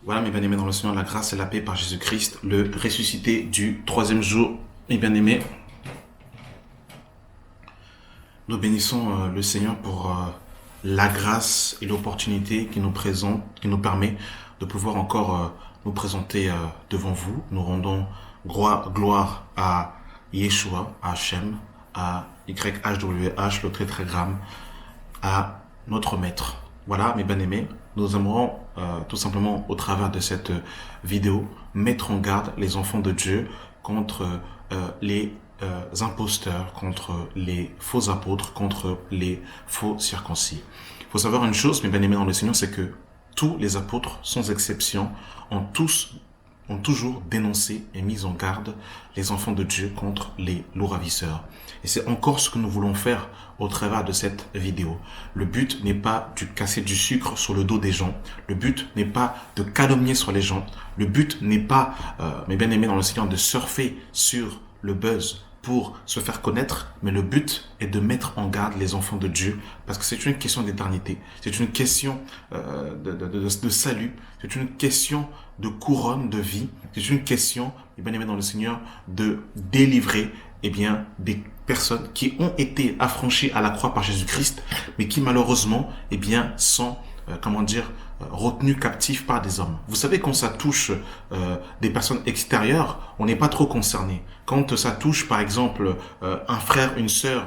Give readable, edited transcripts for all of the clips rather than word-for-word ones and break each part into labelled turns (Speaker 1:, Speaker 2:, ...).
Speaker 1: Voilà, mes bien-aimés dans le Seigneur, la grâce et la paix par Jésus-Christ, le ressuscité du troisième jour. Mes bien-aimés, nous bénissons le Seigneur pour la grâce et l'opportunité qui nous présente, qui nous permet de pouvoir encore nous présenter devant vous. Nous rendons gloire à Yeshua, à Hachem, à YHWH, le tétragramme, à notre Maître. Voilà, mes bien-aimés, nous aimerons tout simplement, au travers de cette vidéo, mettre en garde les enfants de Dieu contre les imposteurs, contre les faux apôtres, contre les faux circoncis. Il faut savoir une chose, mes bien-aimés dans le Seigneur, c'est que tous les apôtres, sans exception, ont toujours dénoncé et mis en garde les enfants de Dieu contre les loups ravisseurs. Et c'est encore ce que nous voulons faire au travers de cette vidéo. Le but n'est pas de casser du sucre sur le dos des gens. Le but n'est pas de calomnier sur les gens. Le but n'est pas, mes bien-aimés dans le Seigneur, de surfer sur le buzz pour se faire connaître, mais le but est de mettre en garde les enfants de Dieu, parce que c'est une question d'éternité, c'est une question de salut, c'est une question de couronne de vie, c'est une question, bien aimé dans le Seigneur, de délivrer des personnes qui ont été affranchies à la croix par Jésus-Christ, mais qui malheureusement sont retenus captifs par des hommes. Vous savez, quand ça touche des personnes extérieures, on n'est pas trop concerné. Quand ça touche, par exemple, un frère, une sœur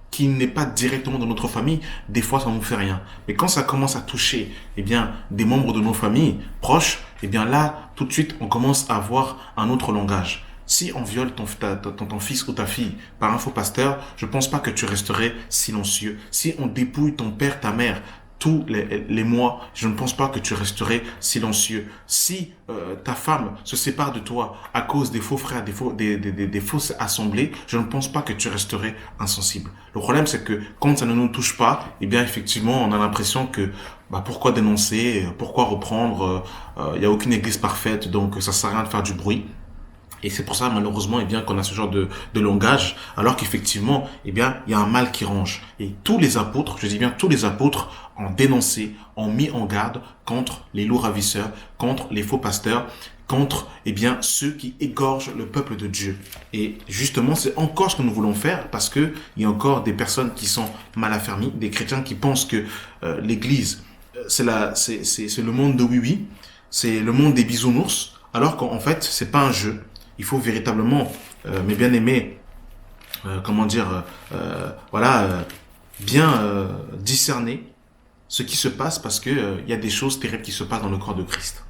Speaker 1: qui n'est pas directement dans notre famille, des fois, ça ne nous fait rien. Mais quand ça commence à toucher des membres de nos familles proches, là, tout de suite, on commence à avoir un autre langage. Si on viole ton fils ou ta fille par un faux pasteur, je ne pense pas que tu resterais silencieux. Si on dépouille ton père, ta mère, tous les mois, je ne pense pas que tu resterais silencieux. Si ta femme se sépare de toi à cause des faux frères, des fausses assemblées, je ne pense pas que tu resterais insensible. Le problème, c'est que quand ça ne nous touche pas, effectivement, on a l'impression que pourquoi dénoncer, pourquoi reprendre, il n'y a aucune église parfaite, donc ça sert à rien de faire du bruit. Et c'est pour ça, malheureusement, qu'on a ce genre de langage, alors qu'effectivement, il y a un mal qui ronge. Et tous les apôtres, je dis bien tous les apôtres, ont dénoncé, ont mis en garde contre les loups ravisseurs, contre les faux pasteurs, contre, ceux qui égorgent le peuple de Dieu. Et justement, c'est encore ce que nous voulons faire, parce que il y a encore des personnes qui sont mal affermies, des chrétiens qui pensent que l'église, c'est le monde de oui-oui, c'est le monde des bisounours, alors qu'en fait, c'est pas un jeu. Il faut véritablement, mes bien-aimés, bien discerner ce qui se passe, parce que il y a des choses terribles qui se passent dans le corps de Christ.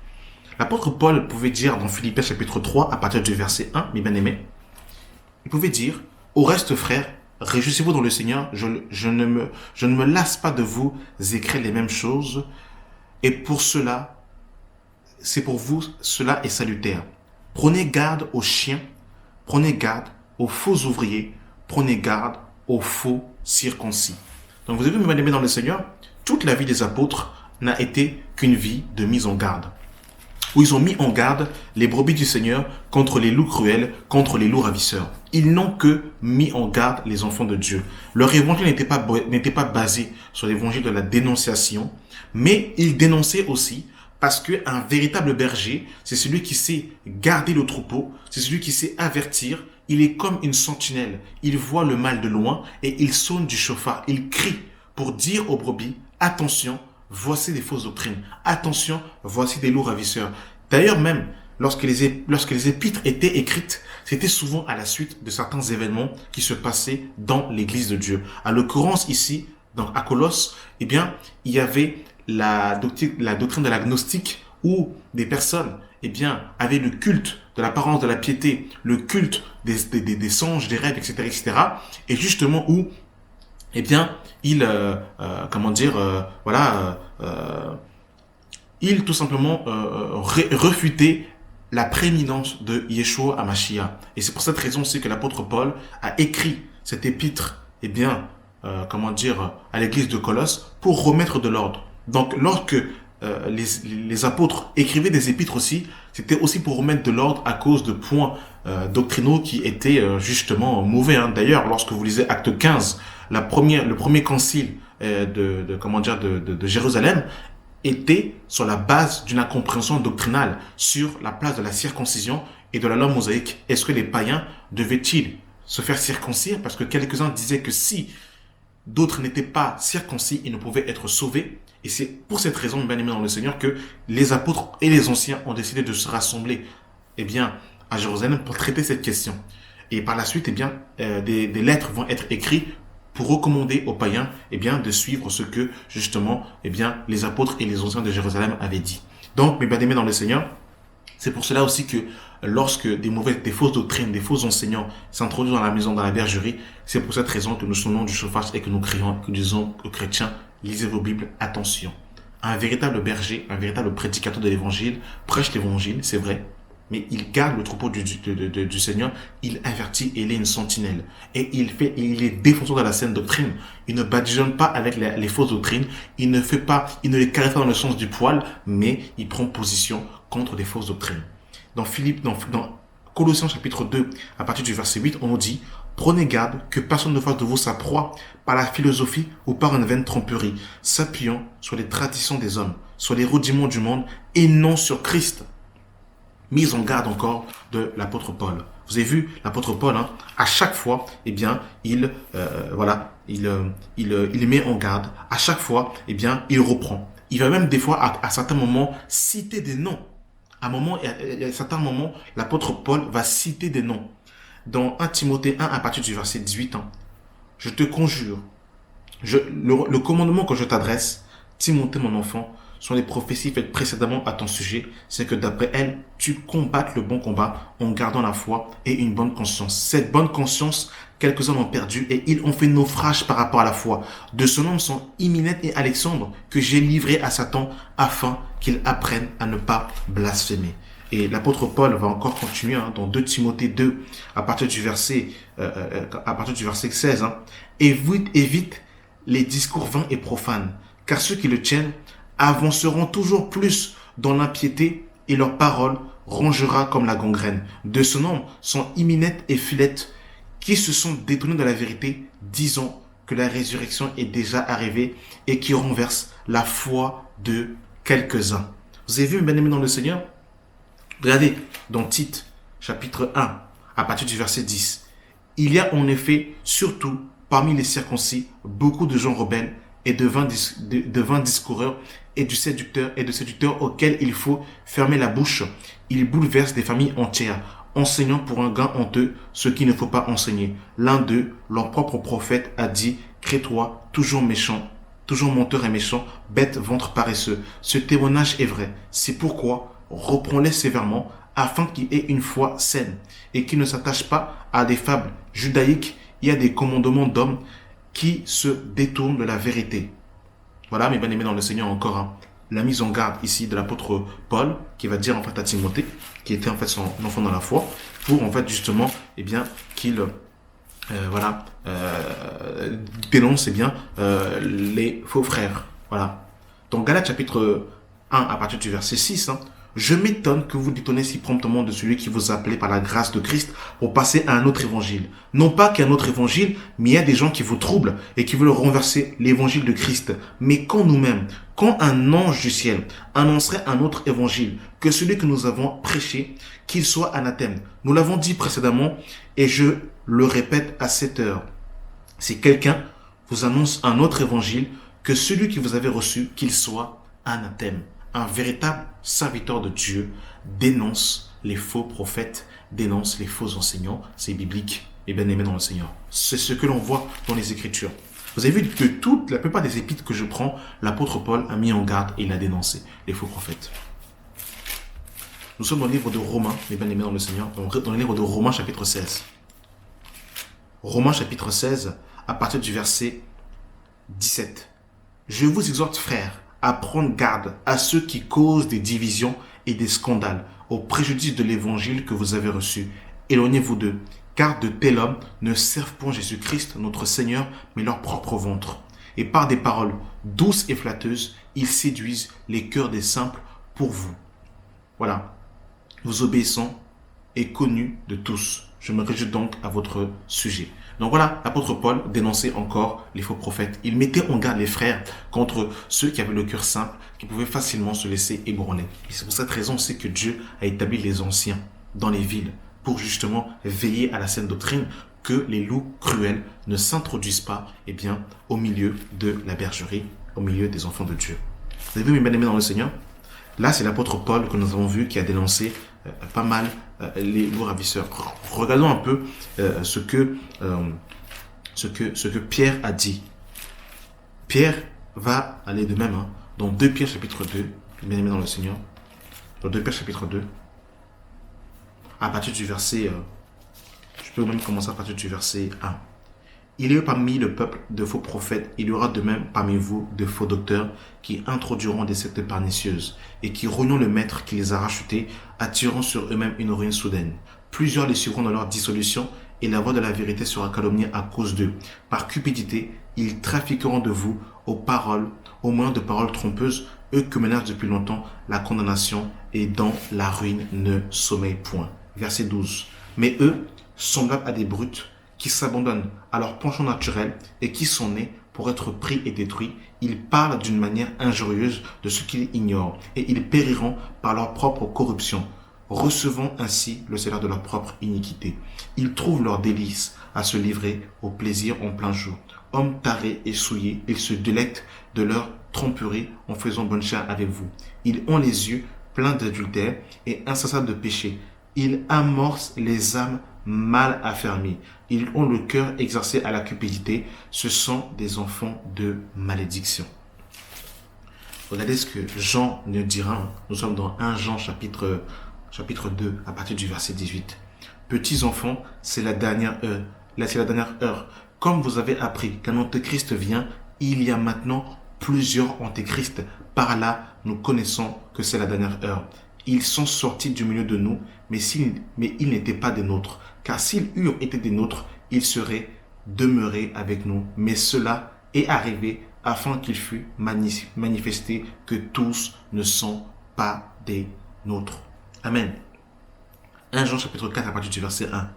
Speaker 1: L'apôtre Paul pouvait dire dans Philippiens chapitre 3, à partir du verset 1, mes bien-aimés, il pouvait dire, au reste frères, réjouissez-vous dans le Seigneur, je ne me lasse pas de vous écrire les mêmes choses, et pour cela, c'est pour vous, cela est salutaire. Prenez garde aux chiens, prenez garde aux faux ouvriers, prenez garde aux faux circoncis. Donc vous avez vu, mes bien-aimés dans le Seigneur, toute la vie des apôtres n'a été qu'une vie de mise en garde, où ils ont mis en garde les brebis du Seigneur contre les loups cruels, contre les loups ravisseurs. Ils n'ont que mis en garde les enfants de Dieu. Leur évangile n'était pas basé sur l'évangile de la dénonciation, mais ils dénonçaient aussi, parce qu'un véritable berger, c'est celui qui sait garder le troupeau, c'est celui qui sait avertir. Il est comme une sentinelle. Il voit le mal de loin et il sonne du chauffard. Il crie pour dire aux brebis, attention, voici des fausses doctrines. Attention, voici des loups ravisseurs. D'ailleurs même, lorsque les épîtres étaient écrites, c'était souvent à la suite de certains événements qui se passaient dans l'église de Dieu. À l'occurrence ici, donc à Colosse, il y avait la doctrine de l'agnostique, où des personnes avaient le culte de l'apparence de la piété, le culte des songes, des rêves, etc. Et justement où ils tout simplement refutaient la prééminence de Yeshua HaMashiach. Et c'est pour cette raison aussi que l'apôtre Paul a écrit cette épître à l'église de Colosse pour remettre de l'ordre. Donc, lorsque les apôtres écrivaient des épîtres aussi, c'était aussi pour remettre de l'ordre à cause de points doctrinaux qui étaient justement mauvais. D'ailleurs, lorsque vous lisez Acte 15, le premier concile de Jérusalem, était sur la base d'une incompréhension doctrinale sur la place de la circoncision et de la loi mosaïque. Est-ce que les païens devaient-ils se faire circoncire? Parce que quelques-uns disaient que si d'autres n'étaient pas circoncis, ils ne pouvaient être sauvés. Et c'est pour cette raison, bien aimé dans le Seigneur, que les apôtres et les anciens ont décidé de se rassembler à Jérusalem pour traiter cette question. Et par la suite, des lettres vont être écrites pour recommander aux païens de suivre ce que justement les apôtres et les anciens de Jérusalem avaient dit. Donc, mes bien-aimés dans le Seigneur, c'est pour cela aussi que lorsque des fausses doctrines, des faux enseignants s'introduisent dans la maison, dans la bergerie, c'est pour cette raison que nous sonnons du chauffage et que nous crions, que nous disons aux chrétiens, lisez vos Bibles, attention. Un véritable berger, un véritable prédicateur de l'évangile, prêche l'évangile, c'est vrai, mais il garde le troupeau du Seigneur, il avertit et il est une sentinelle. Et il est défenseur de la saine doctrine. Il ne badigeonne pas avec les fausses doctrines, il ne les caresse pas dans le sens du poil, mais il prend position contre des fausses doctrines. Dans Colossiens chapitre 2, à partir du verset 8, on nous dit « Prenez garde que personne ne fasse de vous sa proie par la philosophie ou par une vaine tromperie, s'appuyant sur les traditions des hommes, sur les rudiments du monde et non sur Christ. » Mise en garde encore de l'apôtre Paul. Vous avez vu l'apôtre Paul, à chaque fois, il met en garde. À chaque fois, il reprend. Il va même des fois, à certains moments, citer des noms. À certains moments, l'apôtre Paul va citer des noms. Dans 1 Timothée 1, à partir du verset 18, je te conjure, le commandement que je t'adresse, Timothée mon enfant, sont les prophéties faites précédemment à ton sujet, c'est que d'après elles, tu combattes le bon combat en gardant la foi et une bonne conscience. Cette bonne conscience, quelques-uns l'ont perdue et ils ont fait naufrage par rapport à la foi. De ce nom sont Hyminette et Alexandre que j'ai livrés à Satan afin qu'ils apprennent à ne pas blasphémer. Et l'apôtre Paul va encore continuer dans 2 Timothée 2 à partir du verset 16. Évite les discours vains et profanes, car ceux qui le tiennent avanceront toujours plus dans l'impiété et leur parole rongera comme la gangrène. De ce nom sont Hyminette et Philette qui se sont détournés de la vérité, disant que la résurrection est déjà arrivée et qui renversent la foi de quelques-uns. Vous avez vu, bien aimés dans le Seigneur? Regardez, dans Tite, chapitre 1, à partir du verset 10. Il y a en effet, surtout parmi les circoncis, beaucoup de gens rebelles et de vains discoureurs et de séducteurs auxquels il faut fermer la bouche. Ils bouleversent des familles entières, enseignant pour un gain honteux ce qu'il ne faut pas enseigner. L'un d'eux, leur propre prophète, a dit « Crée-toi, toujours méchant, toujours menteur et méchant, bête, ventre paresseux. » Ce témoignage est vrai. C'est pourquoi reprends-les sévèrement afin qu'ils aient une foi saine et qu'ils ne s'attachent pas à des fables judaïques et à des commandements d'hommes qui se détournent de la vérité. Voilà, mes bien-aimés dans le Seigneur, encore la mise en garde ici de l'apôtre Paul, qui va dire en fait à Timothée, qui était en fait son enfant dans la foi, pour en fait justement, qu'il dénonce les faux frères. Voilà. Donc Galates chapitre 1 à partir du verset 6, je m'étonne que vous détonnez si promptement de celui qui vous a appelé par la grâce de Christ pour passer à un autre évangile. Non pas qu'un autre évangile, mais il y a des gens qui vous troublent et qui veulent renverser l'évangile de Christ. Mais quand nous-mêmes, quand un ange du ciel annoncerait un autre évangile que celui que nous avons prêché, qu'il soit anathème. Nous l'avons dit précédemment et je le répète à cette heure. Si quelqu'un vous annonce un autre évangile que celui que vous avez reçu, qu'il soit anathème. Un véritable serviteur de Dieu dénonce les faux prophètes, dénonce les faux enseignants. C'est biblique et bien aimé dans le Seigneur. C'est ce que l'on voit dans les Écritures. Vous avez vu que la plupart des épîtres que je prends, l'apôtre Paul a mis en garde et il a dénoncé les faux prophètes. Nous sommes dans le livre de Romains, mes bien aimés dans le Seigneur, dans le livre de Romains chapitre 16. Romains chapitre 16, à partir du verset 17. Je vous exhorte, frères, à prendre garde à ceux qui causent des divisions et des scandales au préjudice de l'évangile que vous avez reçu. Éloignez-vous d'eux, car de tels hommes ne servent point Jésus-Christ, notre Seigneur, mais leur propre ventre. Et par des paroles douces et flatteuses, ils séduisent les cœurs des simples pour vous. Voilà. Vous obéissant est connu de tous. Je me réjouis donc à votre sujet. Donc voilà, l'apôtre Paul dénonçait encore les faux prophètes. Il mettait en garde les frères contre ceux qui avaient le cœur simple, qui pouvaient facilement se laisser ébranler. Et c'est pour cette raison aussi que Dieu a établi les anciens dans les villes pour justement veiller à la saine doctrine, que les loups cruels ne s'introduisent pas au milieu de la bergerie, au milieu des enfants de Dieu. Vous avez vu, mes bien-aimés dans le Seigneur? Là, c'est l'apôtre Paul que nous avons vu qui a dénoncé pas mal les loups ravisseurs. Regardons un peu ce que Pierre a dit. Pierre va aller de même dans 2 Pierre chapitre 2, bien-aimés dans le Seigneur. Dans 2 Pierre chapitre 2, à partir du verset... je peux même commencer à partir du verset 1. Il y a parmi le peuple de faux prophètes, il y aura de même parmi vous de faux docteurs qui introduiront des sectes pernicieuses et qui reniant le maître qui les a rachetés, attirant sur eux-mêmes une ruine soudaine. Plusieurs les suivront dans leur dissolution et la voix de la vérité sera calomniée à cause d'eux. Par cupidité, ils trafiqueront de vous aux paroles, au moyen de paroles trompeuses, eux que menacent depuis longtemps la condamnation et dont la ruine ne sommeille point. Verset 12. Mais eux, semblables à des brutes, qui s'abandonnent à leur penchant naturel et qui sont nés pour être pris et détruits, ils parlent d'une manière injurieuse de ce qu'ils ignorent et ils périront par leur propre corruption, recevant ainsi le salaire de leur propre iniquité. Ils trouvent leur délice à se livrer au plaisir en plein jour. Hommes tarés et souillés, ils se délectent de leur tromperie en faisant bonne chère avec vous. Ils ont les yeux pleins d'adultère et insaisissables de péché. Ils amorcent les âmes mal affermis. Ils ont le cœur exercé à la cupidité. Ce sont des enfants de malédiction. Regardez ce que Jean nous dira. Nous sommes dans 1 Jean chapitre 2 à partir du verset 18. Petits enfants, c'est la dernière heure. Comme vous avez appris qu'un antéchrist vient, il y a maintenant plusieurs antéchrists. Par là, nous connaissons que c'est la dernière heure. Ils sont sortis du milieu de nous, mais ils n'étaient pas des nôtres. Car s'ils eurent été des nôtres, ils seraient demeurés avec nous. Mais cela est arrivé afin qu'il fût manifesté que tous ne sont pas des nôtres. Amen. 1 Jean chapitre 4 à partir du verset 1.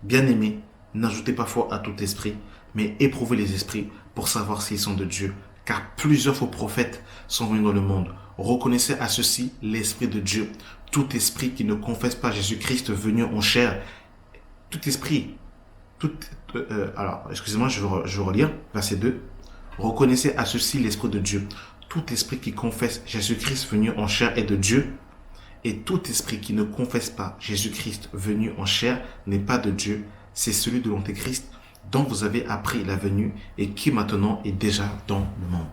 Speaker 1: Bien-aimés, n'ajoutez pas foi à tout esprit, mais éprouvez les esprits pour savoir s'ils sont de Dieu. Car plusieurs faux prophètes sont venus dans le monde. Reconnaissez à ceci l'Esprit de Dieu. Tout esprit qui ne confesse pas Jésus-Christ venu en chair, excusez-moi, je vais relire, verset 2. Reconnaissez à ceci l'Esprit de Dieu. Tout esprit qui confesse Jésus-Christ venu en chair est de Dieu. Et tout esprit qui ne confesse pas Jésus-Christ venu en chair n'est pas de Dieu. C'est celui de l'Antéchrist dont vous avez appris la venue et qui maintenant est déjà dans le monde.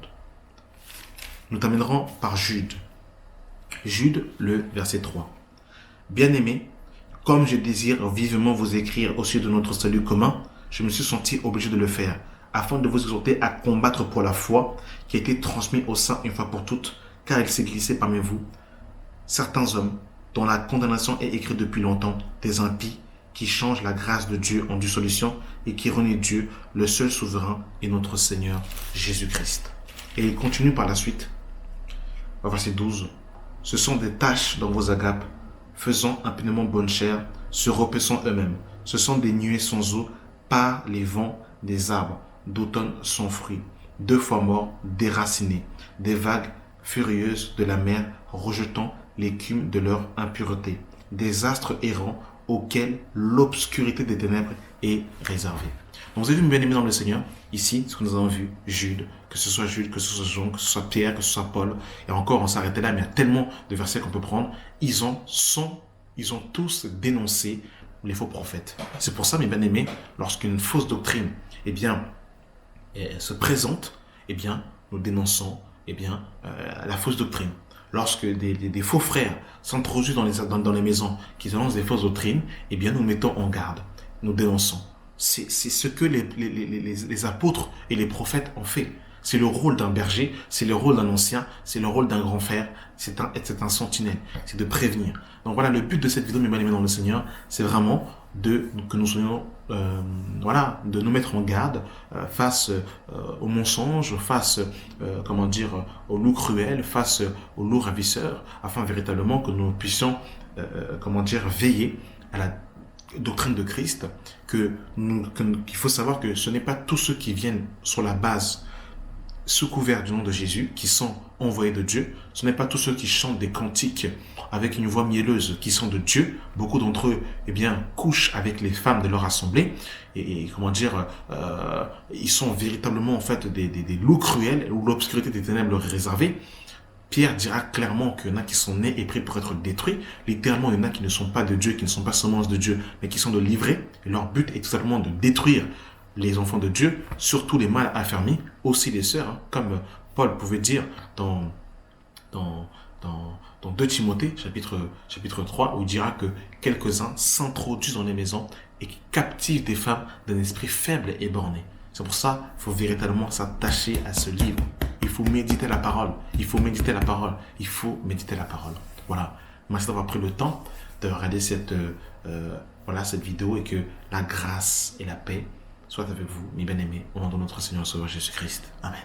Speaker 1: Nous terminerons par Jude. Jude, le verset 3. Bien-aimés, comme je désire vivement vous écrire au sujet de notre salut commun, je me suis senti obligé de le faire, afin de vous exhorter à combattre pour la foi qui a été transmise au sein une fois pour toutes, car il s'est glissé parmi vous certains hommes dont la condamnation est écrite depuis longtemps, des impies qui changent la grâce de Dieu en dissolution et qui renient Dieu, le seul souverain et notre Seigneur Jésus-Christ. Et il continue par la suite, au verset 12. Ce sont des taches dans vos agapes, faisant impunément bonne chère, se repaissant eux-mêmes. Ce sont des nuées sans eau par les vents des arbres, d'automne sans fruit, 2 fois morts, déracinés, des vagues furieuses de la mer rejetant l'écume de leur impureté, des astres errants auxquels l'obscurité des ténèbres est réservée. Donc vous avez vu, bien aimé dans le Seigneur, ici, ce que nous avons vu, Jude, que ce soit Jean, que ce soit Pierre, que ce soit Paul, et encore on s'arrêtait là, mais il y a tellement de versets qu'on peut prendre, ils ont tous dénoncé les faux prophètes. C'est pour ça, mes bien-aimés, lorsqu'une fausse doctrine, se présente, nous dénonçons, la fausse doctrine. Lorsque des faux frères s'introduisent dans les maisons qui annoncent des fausses doctrines, nous mettons en garde, nous dénonçons. C'est ce que les apôtres et les prophètes ont fait. C'est le rôle d'un berger, c'est le rôle d'un ancien, c'est le rôle d'un grand frère, c'est un sentinelle, c'est de prévenir. Donc voilà, le but de cette vidéo, mes bien-aimés dans le Seigneur, c'est vraiment que nous soyons, de nous mettre en garde face aux mensonges, face, aux loups cruels, face aux loups ravisseurs, afin véritablement que nous puissions, veiller doctrine de Christ, qu'il faut savoir que ce n'est pas tous ceux qui viennent sur la base sous couvert du nom de Jésus, qui sont envoyés de Dieu. Ce n'est pas tous ceux qui chantent des cantiques avec une voix mielleuse qui sont de Dieu. Beaucoup d'entre eux, couchent avec les femmes de leur assemblée et ils sont véritablement en fait des loups cruels où l'obscurité des ténèbres leur est réservée. Pierre dira clairement qu'il y en a qui sont nés et prêts pour être détruits. Littéralement, il y en a qui ne sont pas de Dieu, qui ne sont pas semences de Dieu, mais qui sont de livrés. Et leur but est tout simplement de détruire les enfants de Dieu, surtout les mâles affermis, aussi les sœurs, comme Paul pouvait dire dans 2 Timothée, chapitre 3, où il dira que quelques-uns s'introduisent dans les maisons et qui captivent des femmes d'un esprit faible et borné. C'est pour ça qu'il faut véritablement s'attacher à ce livre. Il faut méditer la parole. Il faut méditer la parole. Il faut méditer la parole. Voilà. Merci d'avoir pris le temps de regarder cette vidéo et que la grâce et la paix soit avec vous, mes bien-aimés, au nom de notre Seigneur et Sauveur Jésus-Christ. Amen.